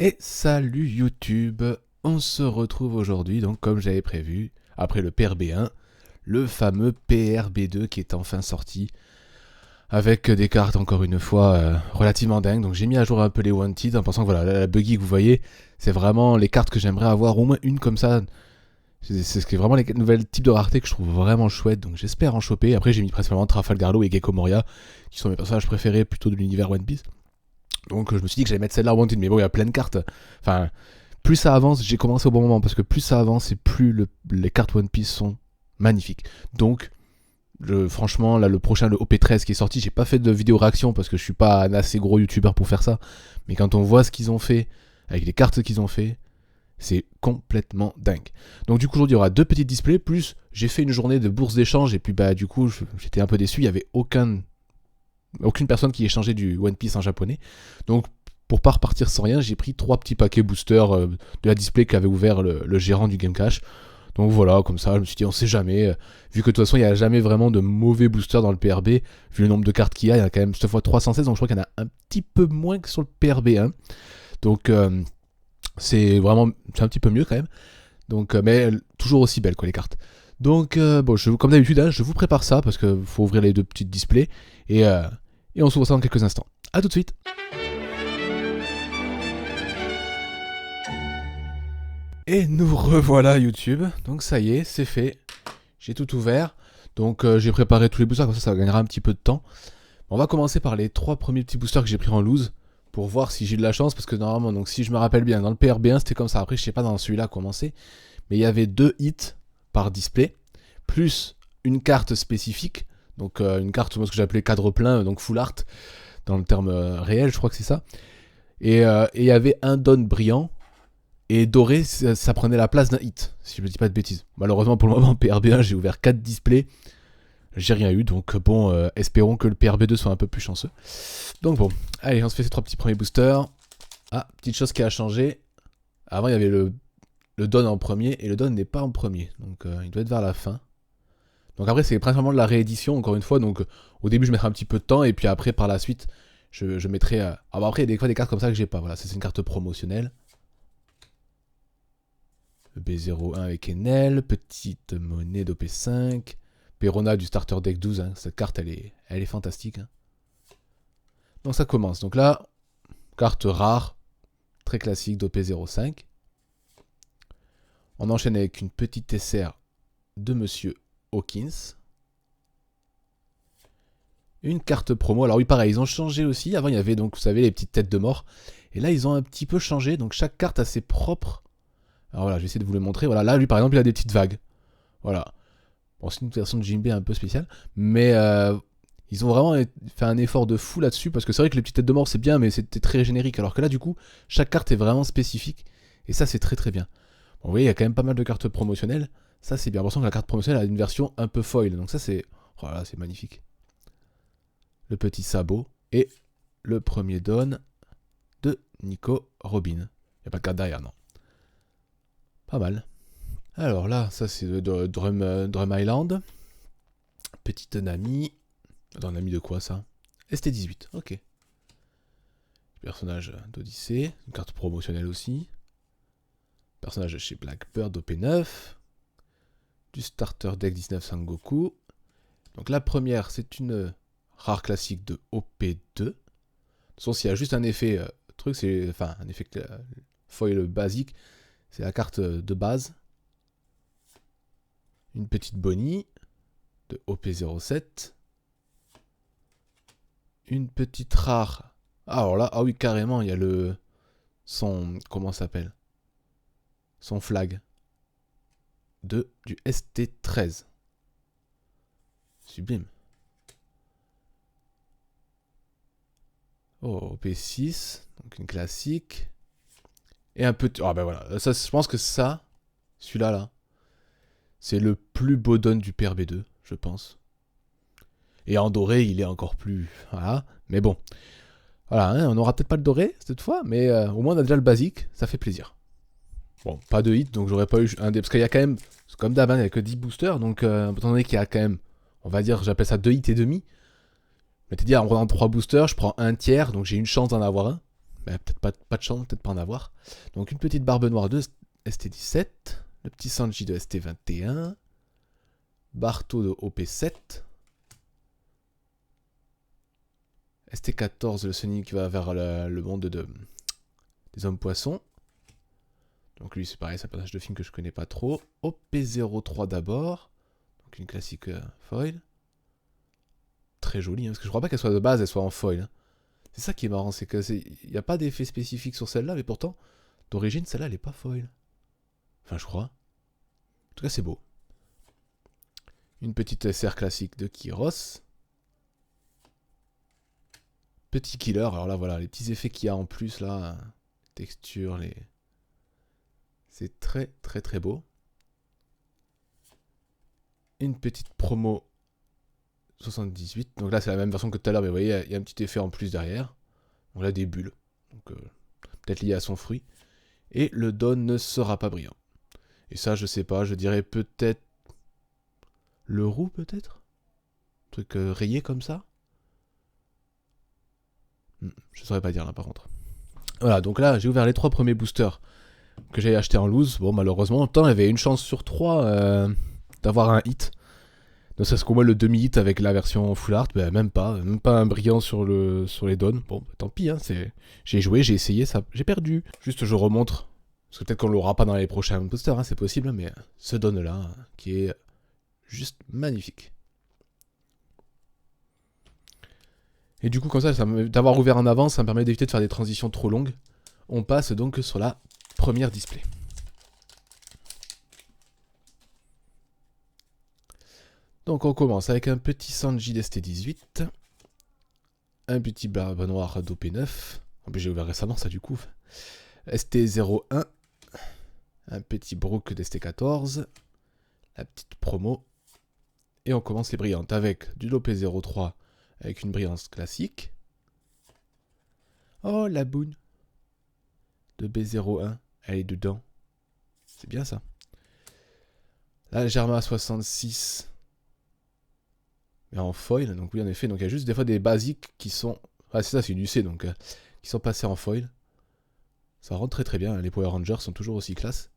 Et salut YouTube, on se retrouve aujourd'hui, donc comme j'avais prévu, après le PRB1, le fameux PRB2 qui est enfin sorti, avec des cartes encore une fois relativement dingues. Donc j'ai mis à jour un peu les Wanted en pensant que voilà, la buggy que vous voyez, c'est vraiment les cartes que j'aimerais avoir, au moins une comme ça. C'est ce qui est vraiment les nouvelles types de rareté que je trouve vraiment chouettes, donc j'espère en choper. Après j'ai mis principalement Trafalgar Law et Gecko Moria, qui sont mes personnages préférés plutôt de l'univers One Piece. Donc je me suis dit que j'allais mettre celle-là en Wanted, mais bon, il y a plein de cartes. Enfin, plus ça avance, j'ai commencé au bon moment, parce que plus ça avance et plus les cartes One Piece sont magnifiques. Donc, franchement, là, le prochain, le OP13 qui est sorti, j'ai pas fait de vidéo réaction parce que je suis pas un assez gros youtubeur pour faire ça. Mais quand on voit ce qu'ils ont fait, avec les cartes qu'ils ont fait, c'est complètement dingue. Donc du coup aujourd'hui il y aura deux petits displays, plus j'ai fait une journée de bourse d'échange et puis bah du coup j'étais un peu déçu, il y avait aucune personne qui échangeait du One Piece en japonais. Donc pour pas repartir sans rien, j'ai pris 3 petits paquets boosters de la display qu'avait ouvert le gérant du Game Cash. Donc voilà, comme ça, je me suis dit, on sait jamais. Vu que de toute façon, il n'y a jamais vraiment de mauvais boosters dans le PRB, vu le nombre de cartes qu'il y a quand même cette fois 316, donc je crois qu'il y en a un petit peu moins que sur le PRB1. Donc c'est un petit peu mieux quand même. Donc, mais toujours aussi belles quoi les cartes. Donc bon, comme d'habitude, hein, je vous prépare ça parce qu'il faut ouvrir les deux petites displays et on se voit ça dans quelques instants. A tout de suite. Et nous revoilà YouTube. Donc ça y est, c'est fait. J'ai tout ouvert. Donc j'ai préparé tous les boosters, comme ça gagnera un petit peu de temps. On va commencer par les 3 premiers petits boosters que j'ai pris en loose pour voir si j'ai de la chance, parce que normalement, donc si je me rappelle bien, dans le PRB1 c'était comme ça. Après je sais pas dans celui-là comment c'est, mais il y avait 2 hits par display, plus une carte spécifique. Donc une carte, moi ce que j'appelais cadre plein, donc full art dans le terme réel, je crois que c'est ça. Et il y avait un don brillant. Et doré, ça prenait la place d'un hit, si je me dis pas de bêtises. Malheureusement, pour le moment, PRB1, j'ai ouvert 4 displays. J'ai rien eu, donc bon, espérons que le PRB2 soit un peu plus chanceux. Donc bon, allez, on se fait ces 3 petits premiers boosters. Ah, petite chose qui a changé. Avant, il y avait le don en premier, et le don n'est pas en premier. Donc il doit être vers la fin. Donc après, c'est principalement de la réédition, encore une fois. Donc au début, je mettrai un petit peu de temps, et puis après, par la suite, je mettrai... Ah bah après, il y a des fois des cartes comme ça que j'ai pas. Voilà, ça c'est une carte promotionnelle. B01 avec Enel, petite monnaie d'OP5, Perona du starter deck 12, hein. Cette carte elle est fantastique. Hein. Donc ça commence. Donc là, carte rare, très classique d'OP05. On enchaîne avec une petite SR de Monsieur Hawkins. Une carte promo. Alors oui, pareil, ils ont changé aussi. Avant, il y avait donc, vous savez, les petites têtes de mort. Et là, ils ont un petit peu changé. Donc chaque carte a ses propres... Alors voilà, je vais essayer de vous le montrer. Voilà, là, lui, par exemple, il a des petites vagues. Voilà. Bon, c'est une version de Jinbei un peu spéciale. Mais ils ont vraiment fait un effort de fou là-dessus. Parce que c'est vrai que les petites têtes de mort, c'est bien, mais c'était très générique. Alors que là, du coup, chaque carte est vraiment spécifique. Et ça, c'est très très bien. Bon, vous voyez, il y a quand même pas mal de cartes promotionnelles. Ça, c'est bien. Pour que la carte promotionnelle a une version un peu foil. Donc ça, c'est... Voilà, c'est magnifique. Le petit sabot. Et le premier don de Nico Robin. Il n'y a pas de carte derrière, non. Pas mal. Alors là, ça c'est Drum Island. Petite Nami. Attends, Nami de quoi ça? ST18, ok. Personnage d'Odyssée. Une carte promotionnelle aussi. Personnage de chez Blackbird OP9. Du starter deck 19 Sangoku. Donc la première, c'est une rare classique de OP2. De toute façon, s'il y a juste un effet truc, c'est. Enfin, un effet foil basique. C'est la carte de base. Une petite Bonnie de OP07. Une petite rare. Ah, alors là, ah oui, carrément, il y a comment ça s'appelle? Son flag. Du ST13. Sublime. Oh, OP6. Donc une classique. Et un petit... Ah ben voilà. Ça, je pense que ça, celui-là, là, c'est le plus beau don du PRB2, je pense. Et en doré, il est encore plus... Voilà. Mais bon. Voilà, hein, on n'aura peut-être pas le doré cette fois, mais au moins on a déjà le basique, ça fait plaisir. Bon, pas de hit, donc j'aurais pas eu un des... Parce qu'il y a quand même, comme d'hab, il n'y a que 10 boosters, donc étant donné qu'il y a quand même, on va dire, j'appelle ça 2 hits et demi. Mais t'es dit, en prenant 3 boosters, je prends un tiers, donc j'ai une chance d'en avoir un. Bah, peut-être pas de chance, peut-être pas en avoir. Donc une petite barbe noire de ST17, le petit Sanji de ST21, Barto de OP7, ST14, le Sonic qui va vers le monde des hommes poissons. Donc lui c'est pareil, c'est un personnage de film que je connais pas trop. OP03 d'abord, donc une classique foil. Très jolie, hein, parce que je crois pas qu'elle soit de base, elle soit en foil. Hein. C'est ça qui est marrant, c'est qu'il n'y a pas d'effet spécifique sur celle-là, mais pourtant, d'origine, celle-là, elle est pas foil. Enfin, je crois. En tout cas, c'est beau. Une petite SR classique de Kyros. Petit killer, alors là, voilà, les petits effets qu'il y a en plus, là, texture, les... C'est très, très, très beau. Une petite promo 78. Donc là, c'est la même version que tout à l'heure, mais vous voyez, il y a un petit effet en plus derrière. Donc là, des bulles. Donc, peut-être lié à son fruit. Et le don ne sera pas brillant. Et ça, je sais pas, je dirais peut-être... Le roux, peut-être? Un truc rayé comme ça? Je saurais pas dire, là, par contre. Voilà, donc là, j'ai ouvert les 3 premiers boosters que j'avais achetés en loose. Bon, malheureusement, en temps, il y avait une chance sur 3 d'avoir un hit. Donc ça, c'est qu'au moins le demi-hit avec la version full art, ben, même pas un brillant sur les dons. Bon, bah, tant pis, hein, j'ai joué, j'ai essayé, ça, j'ai perdu. Juste, je remontre, parce que peut-être qu'on l'aura pas dans les prochains boosters, hein, c'est possible, mais ce don-là, qui est juste magnifique. Et du coup, comme ça d'avoir ouvert en avance, ça me permet d'éviter de faire des transitions trop longues. On passe donc sur la première display. Donc on commence avec un petit Sanji d'ST18, un petit barbe noire d'OP9, en plus j'ai ouvert récemment ça du coup, ST01, un petit Brook d'ST14, la petite promo, et on commence les brillantes avec du l'OP03 avec une brillance classique. Oh la boune de B01, elle est dedans, c'est bien ça. La Germa 66, mais en foil, donc oui en effet, donc il y a juste des fois des basiques qui sont... Ah c'est ça, c'est une UC donc... qui sont passés en foil. Ça rentre très très bien, les Power Rangers sont toujours aussi classe.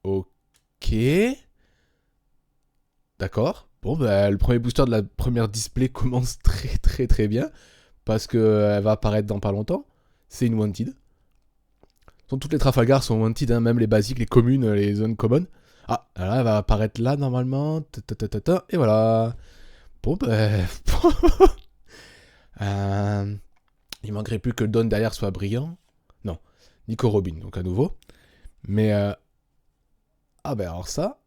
Ok. D'accord. Bon, bah, le premier booster de la première display commence très très très bien. Parce qu'elle va apparaître dans pas longtemps. C'est une Wanted. Toutes les Trafalgar sont Wanted, hein, même les basiques, les communes, les zones common. Ah, là, elle va apparaître là normalement. Et voilà. Bon, bah... il manquerait plus que le Don derrière soit brillant. Non. Nico Robin, donc à nouveau. Mais... Ah ben alors ça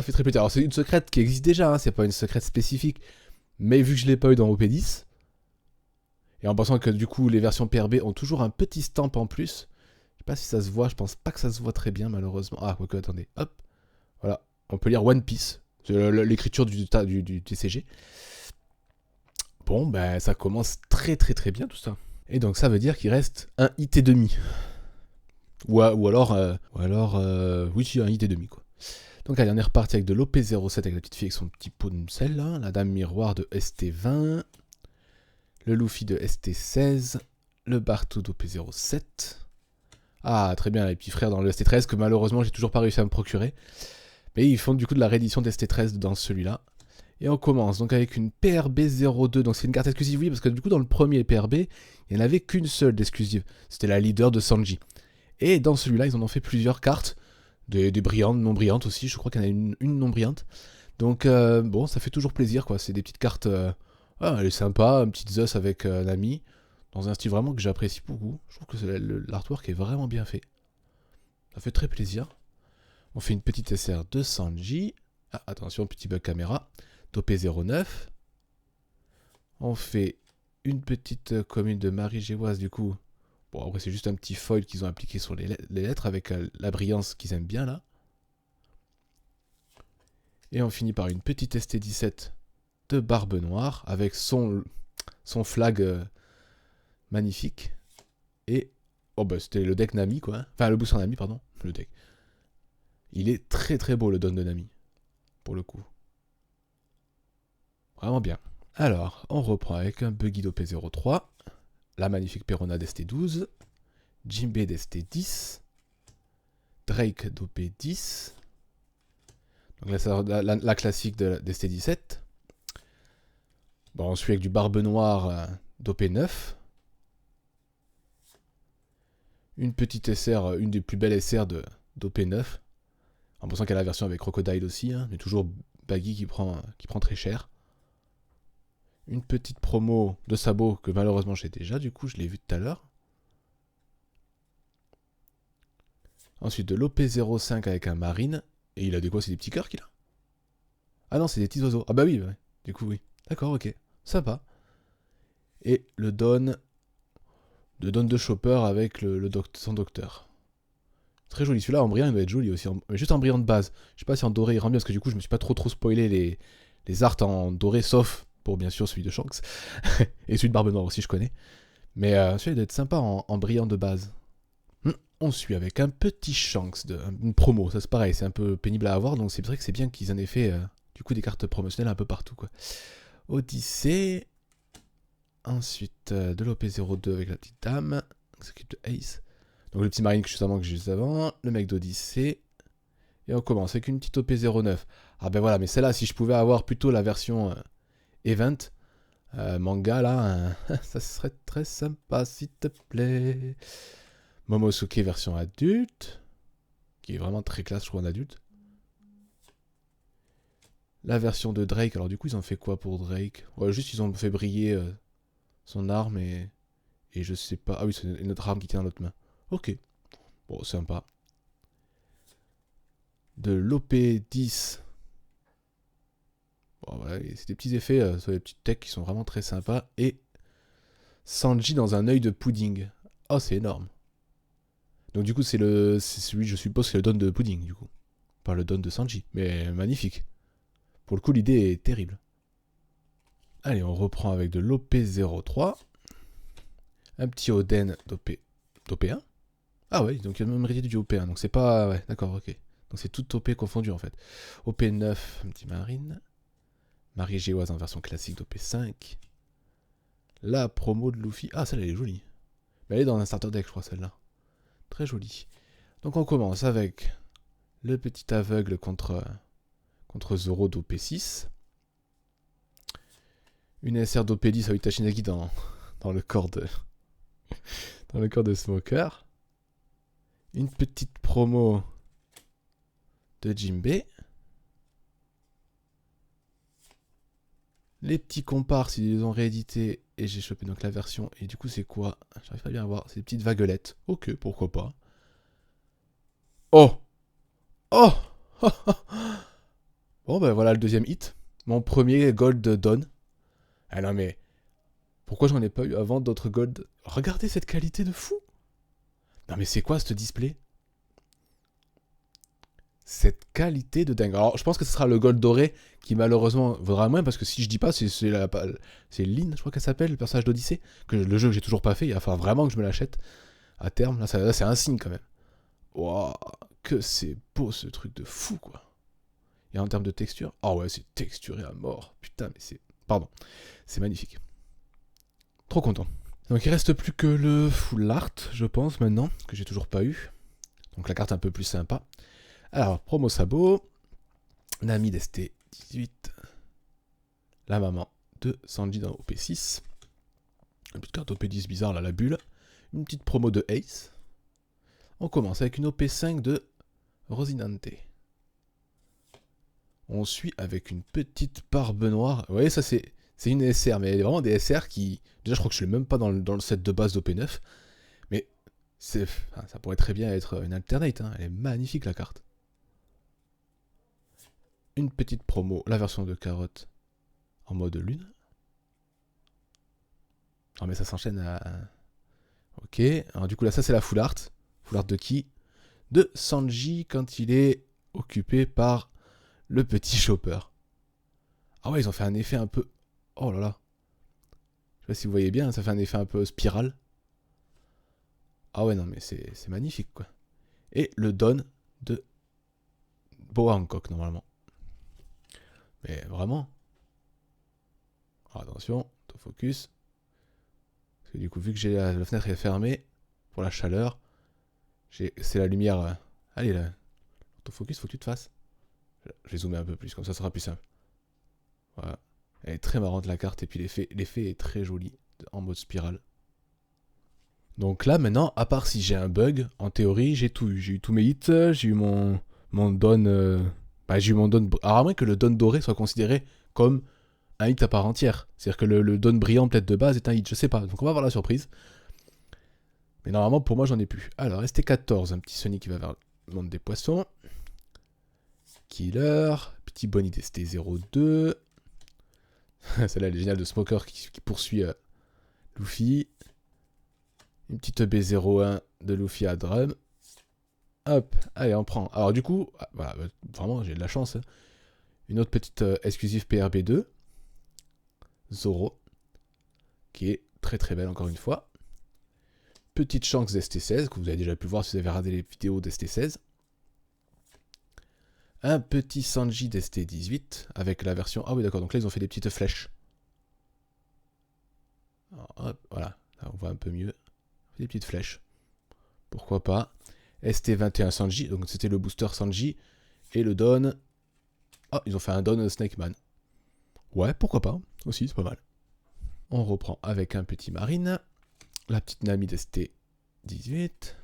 fait très plaisir. Alors c'est une secrète qui existe déjà, hein, c'est pas une secrète spécifique. Mais vu que je l'ai pas eu dans OP10, et en pensant que du coup les versions PRB ont toujours un petit stamp en plus, je sais pas si ça se voit, je pense pas que ça se voit très bien malheureusement. Ah, quoique, attendez, hop, voilà, on peut lire One Piece, c'est l'écriture du TCG. Bon, ben ça commence très très très bien tout ça. Et donc ça veut dire qu'il reste un hit et demi. Ou alors, oui, un hit et demi quoi. Donc allez, on est reparti avec de l'OP07 avec la petite fille avec son petit pot de sel là, la dame miroir de ST20, le Luffy de ST16, le Barto d'OP07. Ah, très bien, les petits frères dans le ST13 que malheureusement j'ai toujours pas réussi à me procurer. Mais ils font du coup de la réédition d'ST13 dans celui-là. Et on commence donc avec une PRB02, donc c'est une carte exclusive, oui, parce que du coup dans le premier PRB, il n'y en avait qu'une seule d'exclusive. C'était la leader de Sanji. Et dans celui-là, ils en ont fait plusieurs cartes. Des brillantes, non brillantes aussi, je crois qu'il y en a une non brillante. Donc bon, ça fait toujours plaisir quoi, c'est des petites cartes, elle est sympa, une petite Zeus avec Nami, dans un style vraiment que j'apprécie beaucoup. Je trouve que l'artwork est vraiment bien fait. Ça fait très plaisir. On fait une petite SR de Sanji. Ah, attention, petit bug caméra. Topé 09. On fait une petite commune de Marie Géoise du coup. Bon, après, c'est juste un petit foil qu'ils ont appliqué sur les lettres avec la brillance qu'ils aiment bien là. Et on finit par une petite ST17 de Barbe Noire avec son flag magnifique. Et. Oh, bah, c'était le deck Nami quoi. Enfin, le booster Nami, pardon. Le deck. Il est très très beau le don de Nami. Pour le coup. Vraiment bien. Alors, on reprend avec un Buggy d'OP03, la magnifique Perona d'ST12, Jimbe d'ST10, Drake d'OP10, donc là, c'est la classique d'ST17. Bon, on suit avec du Barbe Noire d'OP9. Une petite SR, une des plus belles SR d'OP9. En pensant qu'elle a la version avec Crocodile aussi, hein, mais toujours Baggy qui prend très cher. Une petite promo de sabot que malheureusement j'ai déjà, du coup je l'ai vu tout à l'heure. Ensuite de l'OP05 avec un marine. Et il a de quoi? C'est des petits cœurs qu'il a? Ah non, c'est des petits oiseaux. Ah bah oui, ouais. Du coup oui. D'accord, ok. Sympa. Et le Don de Chopper avec son docteur. Très joli. Celui-là en brillant il doit être joli aussi. Mais juste en brillant de base. Je sais pas si en doré il rend bien parce que du coup je me suis pas trop spoilé les arts en doré sauf pour bien sûr celui de Shanks. Et celui de Barbe Noire aussi je connais. Mais celui-là doit être sympa en brillant de base. On suit avec un petit Shanks, une promo, ça c'est pareil, c'est un peu pénible à avoir, donc c'est vrai que c'est bien qu'ils en aient fait du coup des cartes promotionnelles un peu partout quoi. Odyssée, ensuite de l'OP02 avec la petite dame, qui s'occupe de Ace, donc le petit marine que j'ai juste avant, le mec d'Odyssée, et on commence avec une petite OP09. Ah ben voilà, mais celle-là, si je pouvais avoir plutôt la version Event, manga là, ça serait très sympa s'il te plaît. Momosuke version adulte, qui est vraiment très classe, je trouve, en adulte. La version de Drake, alors du coup, ils ont fait quoi pour Drake? Ouais, juste, ils ont fait briller son arme et je sais pas. Ah oui, c'est une autre arme qui tient dans l'autre main. Ok, bon, sympa. De l'OP10. Bon, ouais, c'est des petits effets sur les petites techs qui sont vraiment très sympas. Et Sanji dans un œil de pudding. Oh, c'est énorme. Donc du coup, c'est celui, je suppose, c'est le don de pudding, du coup. Pas le don de Sanji, mais magnifique. Pour le coup, l'idée est terrible. Allez, on reprend avec de l'OP03. Un petit Oden d'OP1. Ah ouais, donc il y a même hérité du OP1. Donc c'est pas... Ouais, d'accord, ok. Donc c'est tout OP confondu en fait. OP9, un petit marine. Marie Géoise en version classique d'OP5. La promo de Luffy. Ah, celle-là, elle est jolie. Mais elle est dans un starter deck, je crois, celle-là. Très jolie. Donc on commence avec le petit aveugle contre Zoro d'OP6. Une SR d'OP10 avec Tashinagi dans le corps de Smoker. Une petite promo de Jimbe. Les petits comparses, ils les ont réédités et j'ai chopé donc la version. Et du coup, c'est quoi? J'arrive pas bien à voir. C'est des petites vaguelettes. Ok, pourquoi pas. Oh! Oh! Bon, ben voilà le deuxième hit. Mon premier Gold Dawn. Ah non, mais pourquoi j'en ai pas eu avant d'autres Gold? Regardez cette qualité de fou! Non, mais c'est quoi ce display? Cette qualité de dingue. Alors, je pense que ce sera le Gold doré qui malheureusement vaudra moins parce que si je dis pas, c'est Lynn, je crois qu'elle s'appelle, le personnage d'Odyssée, que le jeu que j'ai toujours pas fait. Il va falloir vraiment que je me l'achète à terme. Là, c'est un signe quand même. Waouh, que c'est beau ce truc de fou quoi. Et en termes de texture, oh ouais, c'est texturé à mort. Putain, mais c'est. Pardon, c'est magnifique. Trop content. Donc il reste plus que le full art, je pense, maintenant, que j'ai toujours pas eu. Donc la carte un peu plus sympa. Alors, promo sabot. Nami d'ST18. La maman de Sanji dans OP6. Une petite carte OP10 bizarre, là, la bulle. Une petite promo de Ace. On commence avec une OP5 de Rosinante. On suit avec une petite barbe noire. Vous voyez, ça c'est une SR, mais vraiment des SR qui... Déjà, je crois que je ne l'ai même pas dans le set de base d'OP9. Mais ça pourrait très bien être une alternate. Hein. Elle est magnifique, la carte. Une petite promo, la version de carotte en mode lune. Ah, mais ça s'enchaîne à... Ok. Alors du coup, là, ça c'est la full art. Full art de qui? De Sanji quand il est occupé par le petit Chopper. Ah ouais, ils ont fait un effet un peu... Oh là là. Je sais pas si vous voyez bien, ça fait un effet un peu spirale. Ah ouais, non, mais c'est magnifique, quoi. Et le Don de Boa Hancock, normalement. Mais vraiment. Alors, attention, autofocus. Parce que du coup, vu que j'ai la fenêtre est fermée, pour la chaleur, c'est la lumière. Allez, là. Autofocus, faut que tu te fasses. Je vais zoomer un peu plus, comme ça sera plus simple. Voilà. Elle est très marrante la carte, et puis l'effet est très joli, en mode spirale. Donc là, maintenant, à part si j'ai un bug, en théorie, j'ai tout eu. J'ai eu tous mes hits, j'ai eu mon don... j'ai eu mon don... Alors à moins que le don doré soit considéré comme un hit à part entière. C'est-à-dire que le don brillant peut-être de base est un hit, je sais pas. Donc on va voir la surprise. Mais normalement, pour moi, j'en ai plus. Alors, ST14, un petit Sonic qui va vers le monde des poissons. Killer, petit Bonnie d'ST02. Celle-là, elle est géniale, de Smoker qui poursuit Luffy. Une petite B01 de Luffy à Drum. Hop, allez, on prend. Alors du coup, voilà, vraiment, j'ai de la chance. Hein. Une autre petite exclusive PRB2. Zoro. Qui est très très belle, encore une fois. Petite Shanks d'ST16, que vous avez déjà pu voir si vous avez regardé les vidéos d'ST16. Un petit Sanji d'ST18, avec la version... Ah oui, d'accord, donc là, ils ont fait des petites flèches. Alors, hop, voilà, là, on voit un peu mieux. Des petites flèches. Pourquoi pas. ST21 Sanji, donc c'était le booster Sanji. Et le Don... Ah, ils ont fait un Don Snake Man. Ouais, pourquoi pas, aussi, c'est pas mal. On reprend avec un petit Marine. La petite Nami d'ST18.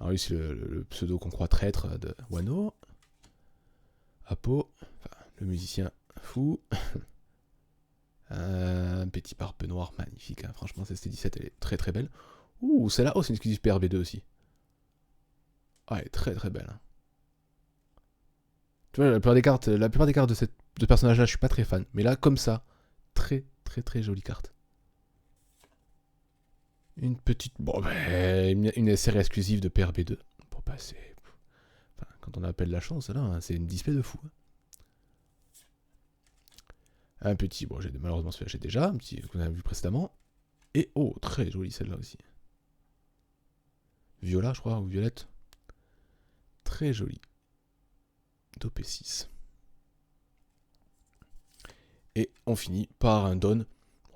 Alors lui, c'est le pseudo qu'on croit traître de Wano. Apo, enfin, le musicien fou. Un petit barbe noire magnifique. Hein. Franchement, cette ST17, elle est très très belle. Ouh, celle-là, oh, c'est une exclusive PRB2 aussi. Ah, elle est très très belle. Hein. Tu vois, la plupart des cartes de ce personnage-là, je suis pas très fan. Mais là, comme ça, très très très jolie carte. Une petite... Bon, ben, une série exclusive de PRB2. Pour passer... Enfin, quand on appelle la chance, là, hein, c'est une display de fou. Hein. Un petit... Bon, malheureusement, celui-là, j'ai déjà. Un petit qu'on a vu précédemment. Et, oh, très jolie celle-là aussi. Viola, je crois, ou violette. Très jolie. d'OP6. Et on finit par un don,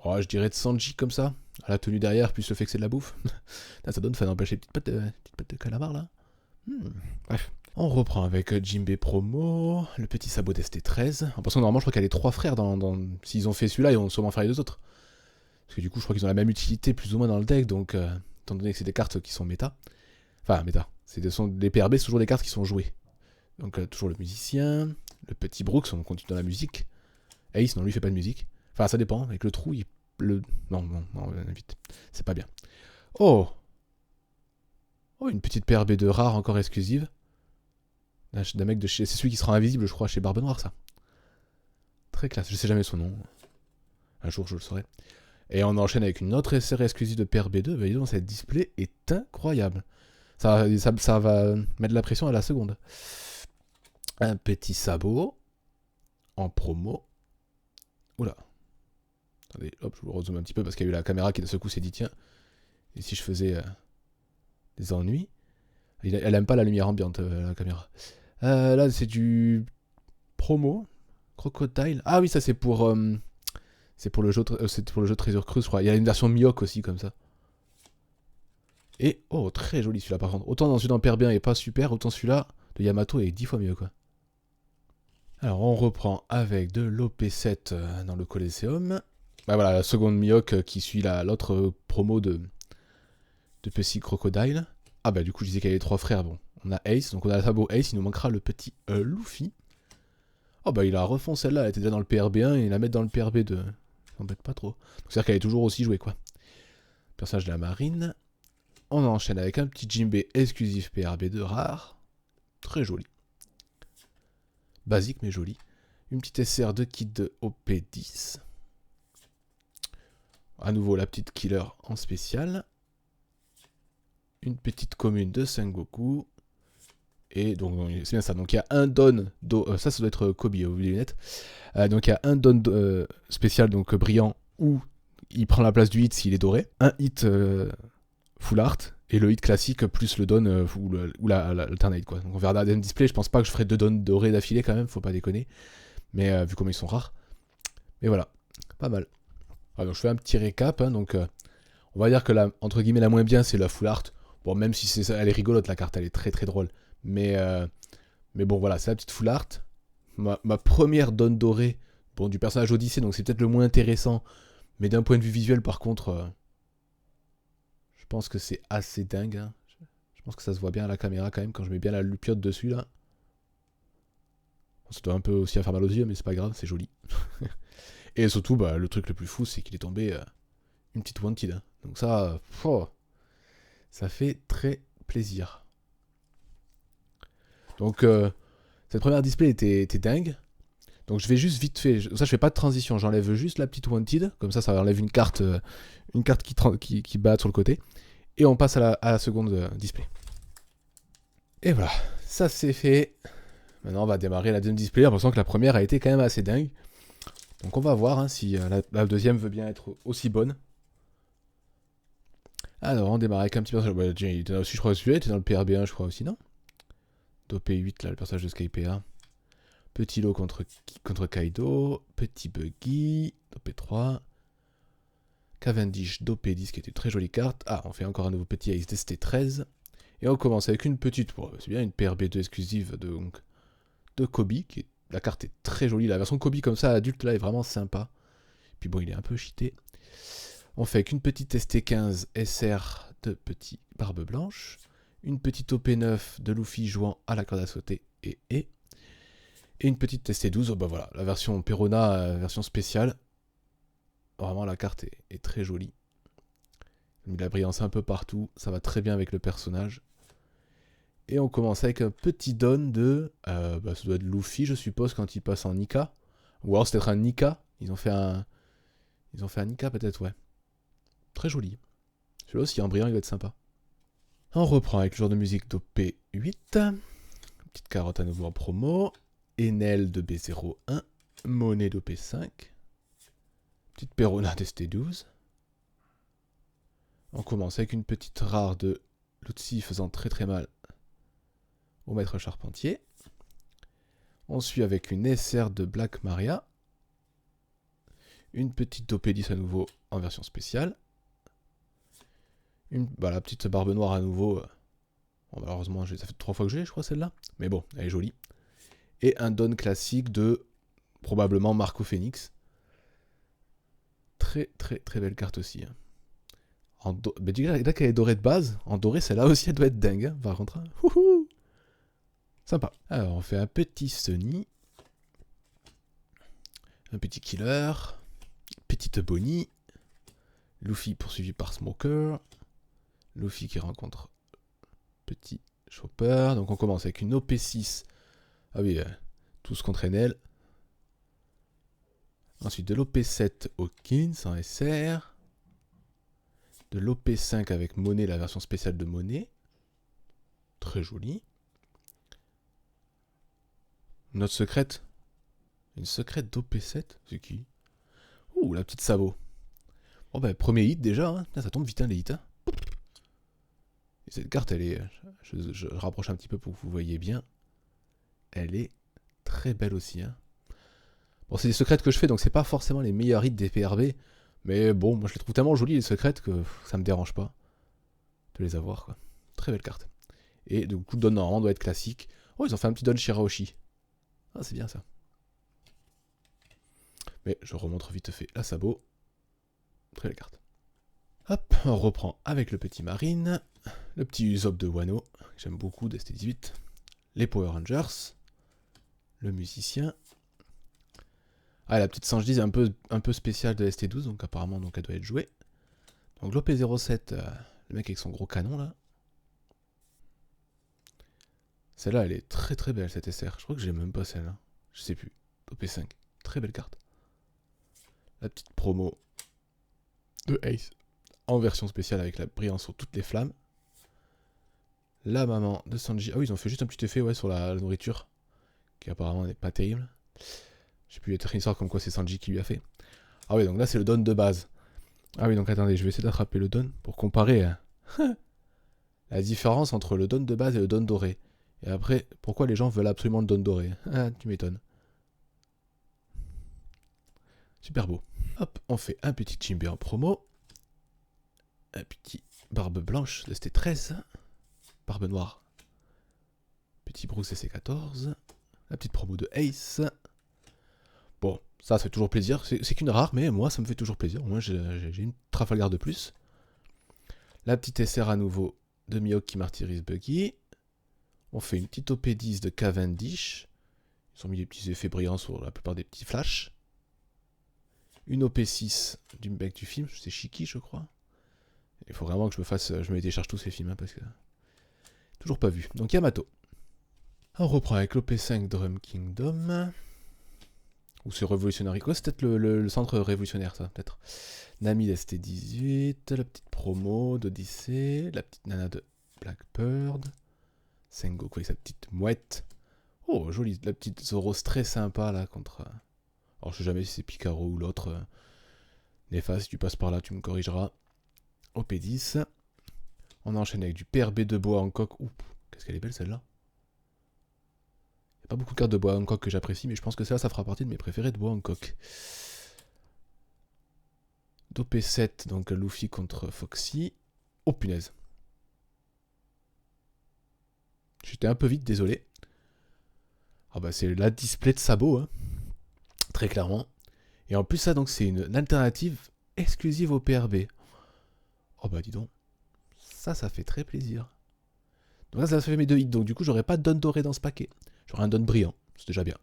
je dirais de Sanji comme ça, à la tenue derrière, plus le fait que c'est de la bouffe. Là, ça donne, ça n'empêche les petites pattes de calamar là. Bref. On reprend avec Jinbei promo, le petit sabot d'ST13. En passant, normalement, je crois qu'il y a les 3 frères s'ils ont fait celui-là, ils vont sûrement faire les 2 autres. Parce que du coup, je crois qu'ils ont la même utilité plus ou moins dans le deck, donc étant donné que c'est des cartes qui sont méta. Enfin, méta. Les PRB, c'est toujours des cartes qui sont jouées. Donc toujours le musicien, le petit Brooks, on continue dans la musique. Ace, non, lui, il fait pas de musique. Enfin, ça dépend. Avec le trou, Non, vite. C'est pas bien. Oh, une petite PRB2 rare, encore exclusive. D'un mec de chez... C'est celui qui sera invisible, je crois, chez Barbe Noire, ça. Très classe. Je sais jamais son nom. Un jour, je le saurai. Et on enchaîne avec une autre série exclusive de PRB2. Bah, disons, cette display est incroyable. Ça va mettre de la pression à la seconde. Un petit sabot. En promo. Oula. Attendez, hop, je vous rezoome un petit peu parce qu'il y a eu la caméra qui de ce coup s'est dit tiens, et si je faisais des ennuis. Elle aime pas la lumière ambiante, la caméra. Là, c'est du promo. Crocodile. Ah oui, ça c'est pour le jeu Treasure Cruise, je crois. Il y a une version Mihawk aussi comme ça. Et oh, très joli celui-là par contre. Autant dans celui d'Ampère bien et pas super, autant celui-là de Yamato est 10 fois mieux quoi. Alors on reprend avec de l'OP7 dans le Coliseum. Bah voilà, la seconde Mihawk qui suit l'autre promo de Pussy Crocodile. Ah bah du coup je disais qu'il y avait les 3 frères. Bon, on a Ace, donc on a le sabot Ace, il nous manquera le petit Luffy. Oh bah il a refond celle-là, elle était déjà dans le PRB1 et il la met dans le PRB2. Ça m'embête pas trop. C'est-à-dire qu'elle est toujours aussi jouée quoi. Personnage de la marine. On enchaîne avec un petit Jinbei exclusif PRB2 rare. Très joli. Basique mais joli. Une petite SR de kit de OP10. À nouveau la petite killer en spécial. Une petite commune de Sengoku. Et donc c'est bien ça. Donc il y a un don ça doit être Kobe au vu des lunettes. Donc il y a un don spécial donc brillant où il prend la place du hit s'il est doré. Un hit full art et le hit classique plus le don ou l'alternate quoi. Donc on verra dans le display. Je pense pas que je ferai 2 dons dorés d'affilée quand même, faut pas déconner. Mais vu comment ils sont rares. Mais voilà. Pas mal. Ah, donc je fais un petit récap, hein, donc on va dire que la, entre guillemets, la moins bien, c'est la full art. Bon, même si c'est, elle est rigolote, la carte, elle est très très drôle. Mais bon, voilà, c'est la petite full art. Ma première donne dorée, bon, du personnage Odyssée, donc c'est peut-être le moins intéressant. Mais d'un point de vue visuel, par contre, je pense que c'est assez dingue. Hein. Je pense que ça se voit bien à la caméra quand même, quand je mets bien la lupiote dessus, là. Bon, ça doit un peu aussi faire mal aux yeux, mais c'est pas grave, c'est joli. Et surtout, bah, le truc le plus fou, c'est qu'il est tombé une petite wanted. Hein. Donc ça, ça fait très plaisir. Donc, cette première display était dingue. Donc je vais juste vite fait, ça je fais pas de transition, j'enlève juste la petite wanted, comme ça enlève une carte qui bat sur le côté, et on passe à la seconde display. Et voilà, ça c'est fait. Maintenant on va démarrer la deuxième display, j'ai l'impression que la première a été quand même assez dingue. Donc on va voir hein, si la deuxième veut bien être aussi bonne. Alors on démarre avec un petit personnage, bah, il était aussi je crois celui-là, il était dans le PRB1 je crois aussi, non? Dopé8 là, le personnage de Skypa. Petit lot contre Kaido, petit Buggy, Dopé 3, Cavendish, Dopé 10 qui était une très jolie carte. Ah, on fait encore un nouveau petit Ace d'ST 13. Et on commence avec une petite, c'est bien une PRB2 exclusive de Kobe. La carte est très jolie, la version Kobe comme ça adulte là est vraiment sympa. Puis bon, il est un peu cheaté. On fait avec une petite ST15 SR de petit Barbe Blanche, une petite OP9 de Luffy jouant à la corde à sauter et une petite ST12, oh bah voilà, la version Perona, version spéciale. Vraiment la carte est très jolie. Il a la brillance un peu partout, ça va très bien avec le personnage. Et on commence avec un petit don de... bah ça doit être Luffy je suppose quand il passe en Nika. Ou alors c'est peut-être un Nika, ils ont fait un Nika peut-être, ouais. Très joli. Celui-là aussi en brillant il va être sympa. On reprend avec le genre de musique d'OP8. Petite carotte à nouveau en promo. Enel de B01, Monnaie d'OP5, petite Perona d'ST12. On commence avec une petite rare de Lutzi faisant très très mal au maître charpentier. On suit avec une SR de Black Maria, une petite OP10 à nouveau en version spéciale, la petite barbe noire à nouveau. Bon, malheureusement, ça fait 3 fois que j'ai, je crois, celle-là. Mais bon, elle est jolie. Et un don classique de probablement Marco Phoenix. Très très très belle carte aussi. Hein. Mais là qu'elle est dorée de base, en doré celle-là aussi elle doit être dingue. Hein, par contre. Hein. Sympa. Alors on fait un petit Sunny. Un petit Killer. Petite Bonnie. Luffy poursuivi par Smoker. Luffy qui rencontre petit Chopper. Donc on commence avec une OP6. Ah oui, tous contre Enel. Ensuite de l'OP7 Hawkins en SR. De l'OP5 avec Monnaie, la version spéciale de Monnaie. Très jolie. Note secrète. Une secrète d'OP7. C'est qui? Ouh, la petite sabot. Bon bah premier hit déjà. Hein. Ça tombe vite hein, les hits. Hein. Et cette carte, elle est... Je rapproche un petit peu pour que vous voyez bien. Elle est très belle aussi. Hein. Bon, c'est des secrètes que je fais, donc c'est pas forcément les meilleurs hits des PRB. Mais bon, moi je les trouve tellement jolies les secrètes que ça me dérange pas de les avoir. Quoi. Très belle carte. Et du coup, don normalement doit être classique. Oh, ils ont fait un petit don Shirahoshi. Ah, c'est bien ça. Mais je remontre vite fait la sabot. Très belle carte. Hop, on reprend avec le petit Marine. Le petit Usopp de Wano, que j'aime beaucoup d'ST18. Les Power Rangers. Le musicien. Ah, la petite Sanji est un peu spéciale de ST12, donc apparemment donc elle doit être jouée. Donc l'OP07, le mec avec son gros canon là. Celle-là, elle est très très belle cette SR. Je crois que j'ai même pas celle-là. Je sais plus. OP5. Très belle carte. La petite promo de Ace. En version spéciale avec la brillance sur toutes les flammes. La maman de Sanji. Ah oui, ils ont fait juste un petit effet ouais, sur la nourriture. Qui apparemment n'est pas terrible. Je sais plus, il y a peut-être une histoire comme quoi c'est Sanji qui lui a fait. Ah oui, donc là c'est le don de base. Ah oui, donc attendez, je vais essayer d'attraper le don pour comparer la différence entre le don de base et le don doré. Et après, pourquoi les gens veulent absolument le don doré? Ah, tu m'étonnes. Super beau. Hop, on fait un petit Jimbe en promo. Un petit Barbe Blanche de ST13. Barbe Noire. Petit Brooks SC14. La petite promo de Ace. Bon, ça fait toujours plaisir. C'est qu'une rare, mais moi, ça me fait toujours plaisir. Moi, j'ai une Trafalgar de plus. La petite SR à nouveau de Mihawk qui martyrise Buggy. On fait une petite OP10 de Cavendish. Ils ont mis des petits effets brillants sur la plupart des petits flashs. Une OP6 du mec du film, c'est Shiki je crois. Il faut vraiment que je me télécharge tous ces films, hein, parce que... Toujours pas vu. Donc Yamato. On reprend avec l'OP5 Drum Kingdom. Ou c'est Révolutionnaire Rico, c'est peut-être le centre révolutionnaire ça, peut-être. Nami d'ST18, la petite promo d'Odyssée, la petite nana de Blackbird. Sengoku avec sa petite mouette. Oh, jolie, la petite Zoro très sympa là contre... Alors je sais jamais si c'est Picaro ou l'autre. Néfa, si tu passes par là, tu me corrigeras. OP10. On enchaîne avec du PRB de bois Hancock. Ouh, qu'est-ce qu'elle est belle celle-là. Il n'y a pas beaucoup de cartes de bois Hancock que j'apprécie, mais je pense que celle-là, ça fera partie de mes préférés de bois Hancock. d'OP7, donc Luffy contre Foxy. Oh punaise. J'étais un peu vite, désolé. Ah bah c'est la display de sabot, hein. Très clairement. Et en plus ça, donc c'est une alternative exclusive au PRB. Oh bah dis donc. Ça fait très plaisir. Donc là, ça fait mes 2 hits. Donc du coup, j'aurai pas de don doré dans ce paquet. J'aurai un don brillant. C'est déjà bien.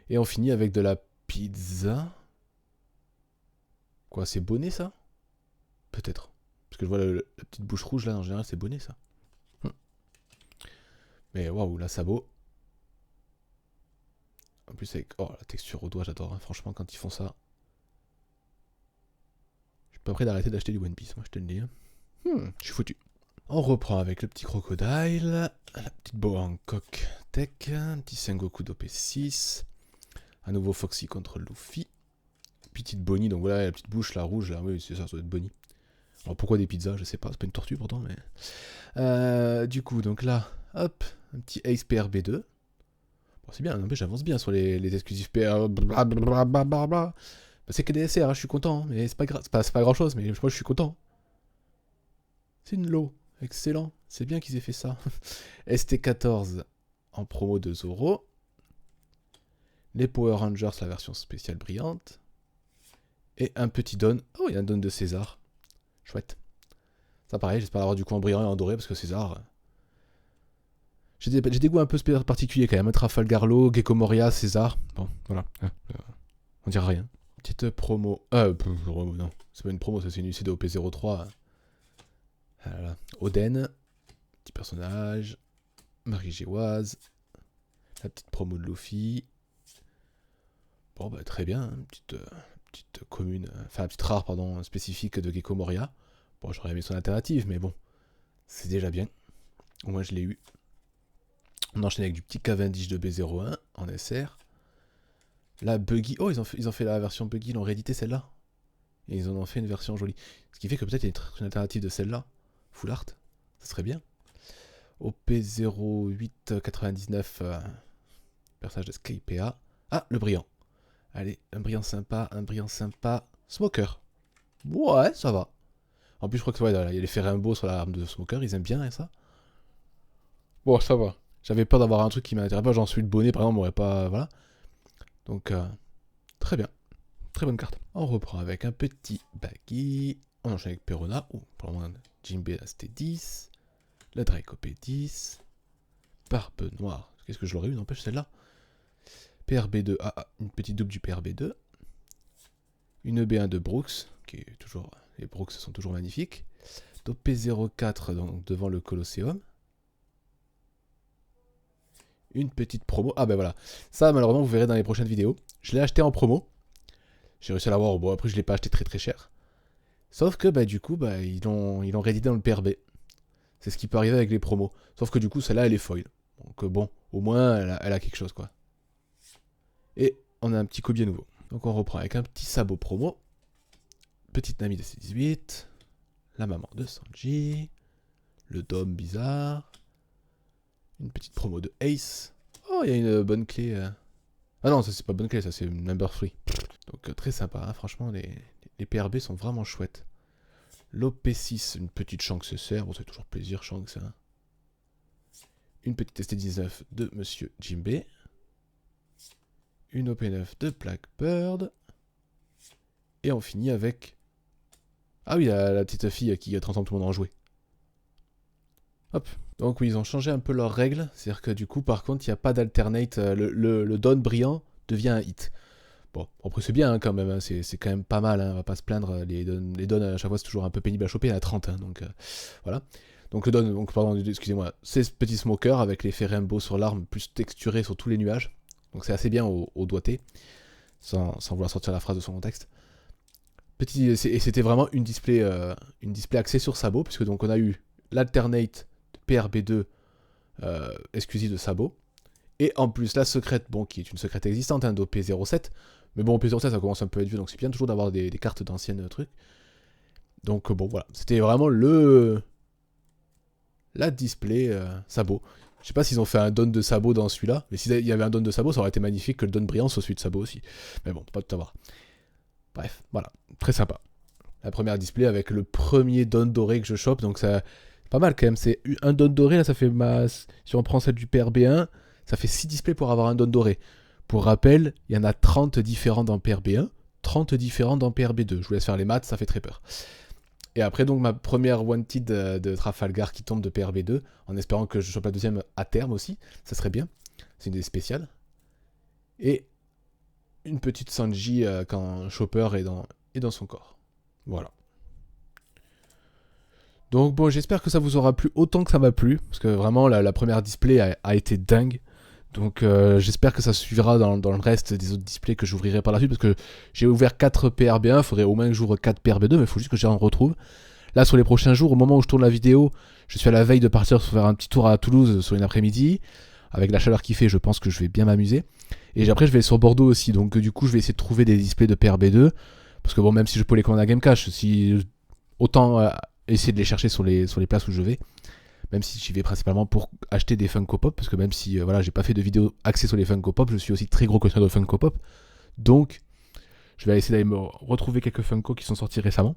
Et on finit avec de la pizza. Quoi, c'est bonnet ça? Peut-être. Parce que je vois la petite bouche rouge là, en général, c'est bonnet ça. Mais waouh, la sabot. En plus, avec. Oh, la texture au doigt, j'adore. Hein. Franchement, quand ils font ça. Je suis pas prêt d'arrêter d'acheter du One Piece, moi, je te le dis. Hein. Je suis foutu. On reprend avec le petit crocodile, la petite boa Hancock Tech, un petit Sengoku d'OP6, à nouveau Foxy contre Luffy, petite Bonnie, donc voilà la petite bouche, la rouge, là, oui c'est ça, ça doit être Bonnie. Alors pourquoi des pizzas, je sais pas, c'est pas une tortue pourtant, mais... du coup, donc là, hop, un petit Ace PRB2. Bon c'est bien, non, mais j'avance bien sur les exclusifs PR... Bah, c'est que des SR, hein, je suis content, mais c'est pas, c'est pas grand chose, mais moi je suis content. C'est une low. Excellent, c'est bien qu'ils aient fait ça. ST14 en promo de Zoro. Les Power Rangers, la version spéciale brillante. Et un petit don. Oh, il y a un don de César. Chouette. Ça pareil, j'espère avoir du coup en brillant et en doré parce que César... J'ai des goûts un peu particuliers quand même. Trafalgarlo, Gecko Moria, César. Bon, voilà. On dira rien. Petite promo. Non. C'est pas une promo, ça c'est une UC de OP03. Voilà. Oden, petit personnage, Marie Géoise, la petite promo de Luffy. Bon bah très bien, hein, petite commune, enfin petite rare pardon, spécifique de Gecko Moria. Bon j'aurais aimé son alternative mais bon, c'est déjà bien. Au moins je l'ai eu. On enchaîne avec du petit Cavendish de B01 en SR. La Buggy, oh ils ont fait la version Buggy, ils l'ont réédité celle-là. Et ils en ont fait une version jolie. Ce qui fait que peut-être il y a une alternative de celle-là. Full art, ça serait bien. OP0899, personnage de Skypa. Ah, le brillant. Allez, un brillant sympa, Smoker. Ouais, ça va. En plus, je crois que ouais, il y a l'effet rainbow sur l'arme de Smoker, ils aiment bien hein, ça. Bon, ça va. J'avais peur d'avoir un truc qui m'intéresse pas, j'en suis le bonnet par exemple, m'aurait pas. Voilà. Donc, très bien. Très bonne carte. On reprend avec un petit Baggy. On enchaîne avec Perona. Ou pour le moment, Jinbe ST10. La Drake OP10. Barbe Noire. Qu'est-ce que je l'aurais eu, n'empêche celle-là. PRB2. Ah, une petite double du PRB2. Une B1 de Brooks. Qui est toujours. Les Brooks sont toujours magnifiques. OP04 donc, devant le Colosseum. Une petite promo. Ah ben voilà. Ça, malheureusement, vous verrez dans les prochaines vidéos. Je l'ai acheté en promo. J'ai réussi à l'avoir. Bon, après, je ne l'ai pas acheté très très cher. Sauf que, bah, du coup, bah, ils l'ont réédité dans le PRB. C'est ce qui peut arriver avec les promos. Sauf que, du coup, celle-là, elle est foil. Donc, bon, au moins, elle a quelque chose, quoi. Et on a un petit cobier nouveau. Donc, on reprend avec un petit sabot promo. Petite Nami de C18. La maman de Sanji. Le dôme bizarre. Une petite promo de Ace. Oh, il y a une bonne clé. Ah non, ça c'est pas bonne clé, ça c'est number 3. Donc très sympa, hein. Franchement les PRB sont vraiment chouettes. L'OP6, une petite Shanks SR, bon c'est toujours plaisir Shanks. Hein. Une petite ST19 de Monsieur Jimbei. Une OP9 de Blackbird. Et on finit avec... Ah oui, la petite fille qui transforme tout le monde en jouet. Hop. Donc oui, ils ont changé un peu leurs règles. C'est-à-dire que du coup, par contre, il n'y a pas d'alternate. Le don brillant devient un hit. Bon, après c'est bien hein, quand même. Hein. C'est quand même pas mal. Hein. On va pas se plaindre. Les dons à chaque fois, c'est toujours un peu pénible à choper. Il y en a 30. Hein, donc voilà. Donc le don, donc pardon, excusez-moi, c'est ce petit smoker avec l'effet rainbow sur l'arme, plus texturé sur tous les nuages. Donc c'est assez bien au doigté. Sans vouloir sortir la phrase de son contexte. Et c'était vraiment une display axée sur sabot, puisque donc on a eu l'alternate PRB2 exclusive de sabot, et en plus la secrète, bon, qui est une secrète existante hein, d'OP07, mais bon, OP07 ça commence un peu à être vieux, donc c'est bien toujours d'avoir des cartes d'anciennes trucs. Donc bon, voilà, c'était vraiment la display sabot. Je sais pas s'ils ont fait un don de sabot dans celui-là, mais s'il y avait un don de sabot, ça aurait été magnifique que le don brillant soit celui de sabot aussi. Mais bon, pas tout avoir. Bref, voilà, très sympa. La première display avec le premier don doré que je chope, donc ça pas mal quand même. C'est un don doré, là ça fait si on prend celle du PRB1, ça fait 6 displays pour avoir un don doré. Pour rappel, il y en a 30 différents dans PRB1, 30 différents dans PRB2. Je vous laisse faire les maths, ça fait très peur. Et après donc ma première Wanted de Trafalgar qui tombe de PRB2, en espérant que je chope la deuxième à terme aussi, ça serait bien. C'est une des spéciales. Et une petite Sanji quand Chopper est dans son corps. Voilà. Donc bon, j'espère que ça vous aura plu autant que ça m'a plu, parce que vraiment la première display a été dingue. Donc j'espère que ça suivra dans le reste des autres displays que j'ouvrirai par la suite, parce que j'ai ouvert 4 PRB1, il faudrait au moins que j'ouvre 4 PRB2, mais il faut juste que j'en retrouve. Là sur les prochains jours, au moment où je tourne la vidéo, je suis à la veille de partir faire un petit tour à Toulouse sur une après-midi. Avec la chaleur qu'il fait, je pense que je vais bien m'amuser. Et après je vais sur Bordeaux aussi, donc du coup je vais essayer de trouver des displays de PRB2. Parce que bon, même si je peux les commander à Game Cash, autant essayer de les chercher sur les places où je vais. Même si j'y vais principalement pour acheter des Funko Pop, parce que même si voilà, j'ai pas fait de vidéo axée sur les Funko Pop, je suis aussi très gros collectionneur de Funko Pop. Donc, je vais essayer d'aller me retrouver quelques Funko qui sont sortis récemment.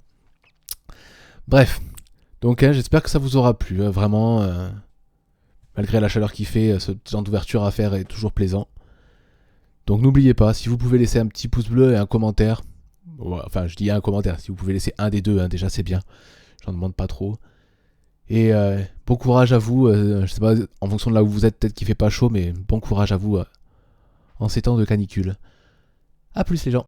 Bref, donc j'espère que ça vous aura plu. Vraiment, malgré la chaleur qu'il fait, ce genre d'ouverture à faire est toujours plaisant. Donc n'oubliez pas, si vous pouvez laisser un petit pouce bleu et un commentaire, enfin je dis un commentaire, si vous pouvez laisser un des deux, hein, déjà c'est bien, j'en demande pas trop. Et bon courage à vous, je sais pas, en fonction de là où vous êtes, peut-être qu'il fait pas chaud, mais bon courage à vous en ces temps de canicule. A plus les gens.